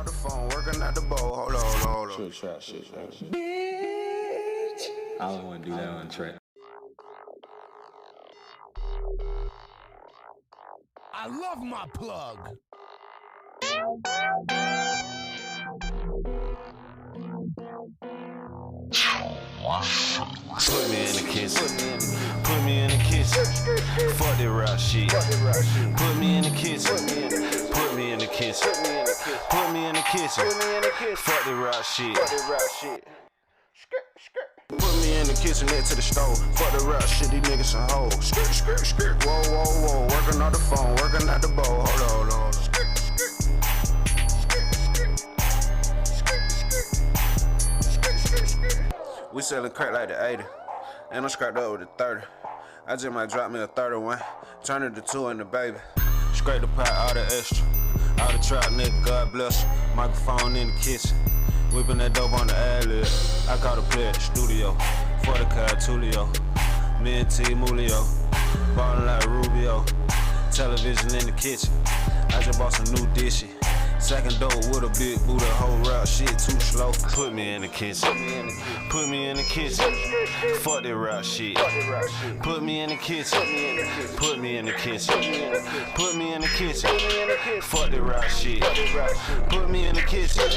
on the phone, working at the bowl. Hold on. Shit. Bitch. I don't want to do that on track. I love my plug. Put me in the kitchen. Put me in the kitchen. Fuck that rap shit. Put me in the kitchen. Put me in the kitchen. Put me in the kitchen. Fuck that rap shit. Put me in the kitchen next to the stove. Fuck the rap shit, these niggas some hoes. Whoa. Working on the phone, working at the bowl. Hold on. We sellin' crack like the 80, and I'm scrapped up with the 30. I just might drop me a 31, turn it to 2 in the baby. Scrape the pot, all the extra, all the trap nigga, God bless you. Microphone in the kitchen, whipping that dope on the ad-lib. I call the play at the studio, for the car Tulio. Me and T Mulio, ballin' like Rubio. Television in the kitchen, I just bought some new dishes. Second dope with a big booty, whole rap shit too slow. Put me in the kitchen. Put me in the kitchen. Fuck that rap shit. Put me in the kitchen. Put me in the kitchen. Put me in the kitchen. Fuck that rap shit. Put me in the kitchen.